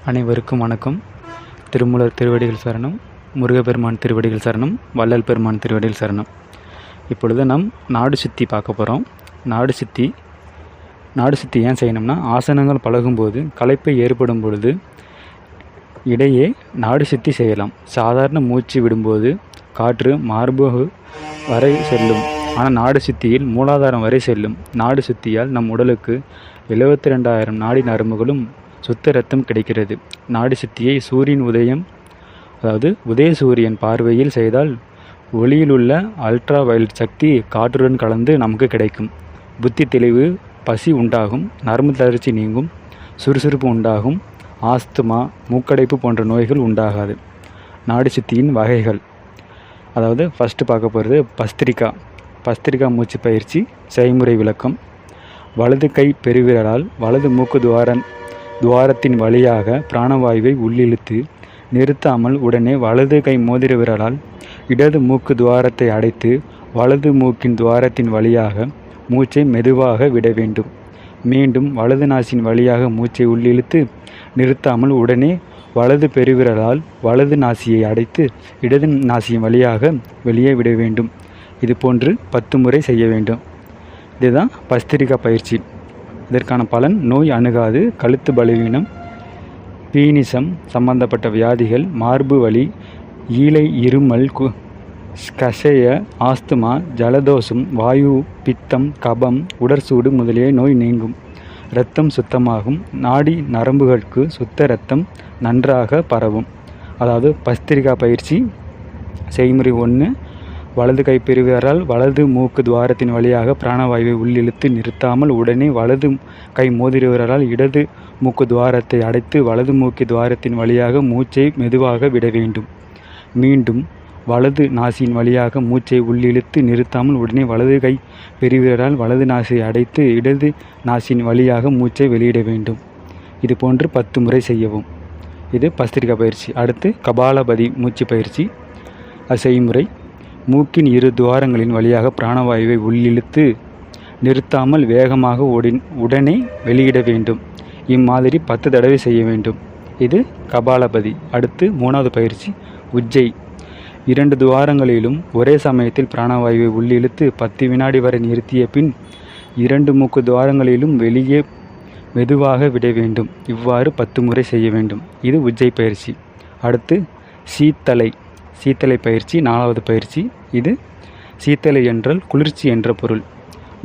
அனைவருக்கும் வணக்கம். திருமூலர் திருவடிகள் சரணம், முருகப்பெருமான் திருவடிகள் சரணம், வள்ளல் பெருமான் திருவடிகள் சரணம். இப்பொழுது நாம் நாடு சுத்தி பார்க்க போகிறோம். நாடு சுத்தி ஏன் செய்யணும்னா, ஆசனங்கள் பழகும்போது களைப்பை ஏற்படும் பொழுது இடையே நாடு சுத்தி செய்யலாம். சாதாரண மூச்சு விடும்போது காற்று மார்பு வரை செல்லும், ஆனால் நாடு சுத்தியில் மூலாதாரம் வரை செல்லும். நாடு சுத்தியால் நம் உடலுக்கு 72,000 நாடி நரம்புகளும் சுத்த இரத்தம் கிடைக்கிறது. நாடி சுத்தியை சூரியன் உதயம், அதாவது உதய சூரியன் பார்வையில் செய்தால் ஒளியில் உள்ள அல்ட்ரா வயலட் சக்தி காற்றுடன் கலந்து நமக்கு கிடைக்கும். புத்தி தெளிவு, பசி உண்டாகும், நரம்பு தளர்ச்சி நீங்கும், சுறுசுறுப்பு உண்டாகும், ஆஸ்துமா, மூக்கடைப்பு போன்ற நோய்கள் உண்டாகாது. நாடி சுத்தியின் வகைகள், அதாவது ஃபஸ்ட்டு பார்க்க போகிறது பஸ்திரிகா மூச்சு பயிற்சி செய்முறை விளக்கம். வலது கை பெருவிரலால் வலது மூக்கு துவாரத்தின் வழியாக பிராணவாயுவை உள்ளிழுத்து நிறுத்தாமல் உடனே வலது கை மோதிர விரலால் இடது மூக்கு துவாரத்தை அடைத்து வலது மூக்கின் துவாரத்தின் வழியாக மூச்சை மெதுவாக விட வேண்டும். மீண்டும் வலது நாசின் வழியாக மூச்சை உள்ளிழுத்து நிறுத்தாமல் உடனே வலது பெருவிரலால் வலது நாசியை அடைத்து இடது நாசியின் வழியாக வெளியே விட வேண்டும். இது போன்று 10 முறை செய்ய வேண்டும். இதுதான் பஸ்திரிகா பயிற்சி. இதற்கான பலன்: நோய் அணுகாது, கழுத்து பலவீனம், பீனிசம் சம்பந்தப்பட்ட வியாதிகள், மார்பு வலி, ஈலை, இருமல், கஷய, ஆஸ்துமா, ஜலதோஷம், வாயு, பித்தம், கபம், உடற்சூடு முதலிய நோய் நீங்கும். இரத்தம் சுத்தமாகும். நாடி நரம்புகளுக்கு சுத்த இரத்தம் நன்றாக பரவும். அதாவது பஸ்திரிகா பயிற்சி செய்முறை 1: வலது கை பெருவிரலால் வலது மூக்கு துவாரத்தின் வழியாக பிராணவாயுவை உள்ளிழுத்து நிறுத்தாமல் உடனே வலது கை மோதிர விரலால் இடது மூக்கு துவாரத்தை அடைத்து வலது மூக்கு துவாரத்தின் வழியாக மூச்சை மெதுவாக விட வேண்டும். மீண்டும் வலது நாசியின் வழியாக மூச்சை உள்ளிழுத்து நிறுத்தாமல் உடனே வலது கை பெருவிரலால் வலது நாசியை அடைத்து இடது நாசியின் வழியாக மூச்சை வெளியிட வேண்டும். இது போன்று 10 முறை செய்யவும். இது பஸ்திரிகா பயிற்சி. அடுத்து கபாலபதி மூச்சு பயிற்சி செய்முறை. மூக்கின் 2 துவாரங்களின் வழியாக பிராணவாயுவை உள்ளிழுத்து நிறுத்தாமல் வேகமாக உடனே வெளியிட வேண்டும். இம்மாதிரி 10 தடவை செய்ய வேண்டும். இது கபாலபதி. அடுத்து 3வது பயிற்சி உஜ்ஜை. 2 துவாரங்களிலும் ஒரே சமயத்தில் பிராணவாயுவை உள்ளிழுத்து 10 வினாடி வரை நிறுத்திய பின் 2 மூக்கு துவாரங்களிலும் வெளியே மெதுவாக விட வேண்டும். இவ்வாறு 10 முறை செய்ய வேண்டும். இது உஜ்ஜை பயிற்சி. அடுத்து சீத்தலை பயிற்சி 4வது பயிற்சி. இது சீத்தலை என்றால் குளிர்ச்சி என்ற பொருள்.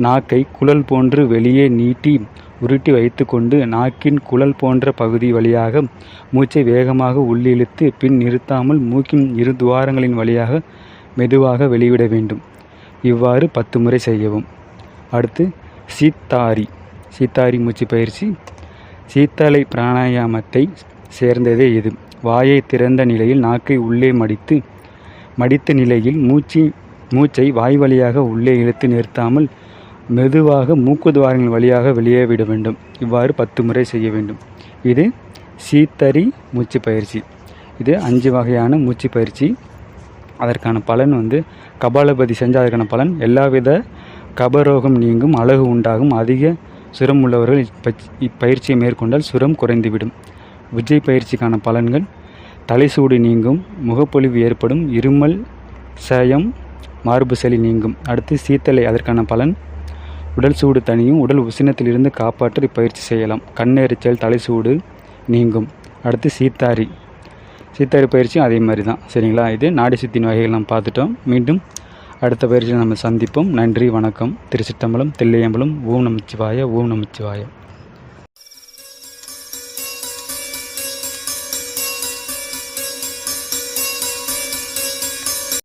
நாக்கை குழல் போன்று வெளியே நீட்டி உருட்டி வைத்து கொண்டு நாக்கின் குழல் போன்ற பகுதி வழியாக மூச்சை வேகமாக உள்ளிழுத்து பின் நிறுத்தாமல் மூக்கின் 2 துவாரங்களின் வழியாக மெதுவாக வெளிவிட வேண்டும். இவ்வாறு 10 முறை செய்யவும். அடுத்து சீத்தாரி மூச்சு பயிற்சி. சீத்தலை பிராணாயாமத்தை சேர்ந்ததே இது. வாயை திறந்த நிலையில் நாக்கை உள்ளே மடித்த நிலையில் மூச்சை வாய் வழியாக உள்ளே இழுத்து நிறுத்தாமல் மெதுவாக மூக்கு துவாரங்கள் வழியாக வெளியே விட வேண்டும். இவ்வாறு 10 முறை செய்ய வேண்டும். இது சீத்தரி மூச்சு பயிற்சி. இது 5 வகையான மூச்சு பயிற்சி. அதற்கான பலன் கபாலபதி செஞ்சால் அதற்கான பலன்: எல்லாவித கபரோகம் நீங்கும், அழகு உண்டாகும். அதிக சுரம் உள்ளவர்கள் இப்பயிற்சியை மேற்கொண்டால் சுரம் குறைந்துவிடும். உஜ்ஜை பயிற்சிக்கான பலன்கள்: தலைசூடு நீங்கும், முகப்பொலிவு ஏற்படும், இருமல், சயம், மார்பு சளி நீங்கும். அடுத்து சீத்தலை. அதற்கான பலன்: உடல் சூடு தனியும், உடல் உஷ்ணத்திலிருந்து காப்பாற்ற இப்பயிற்சி செய்யலாம். கண்ணெரிச்சல், தலைசூடு நீங்கும். அடுத்து சீத்தாரி பயிற்சி அதே மாதிரி தான். சரிங்களா? இது நாடி சுத்தின் வகைகள் நாம் பார்த்துட்டோம். மீண்டும் அடுத்த பயிற்சியில் நம்ம சந்திப்போம். நன்றி, வணக்கம். திருச்சிற்றம்பலம், தில்லையம்பலம். ஓம் நமச்சிவாய, ஓம் நமச்சிவாய.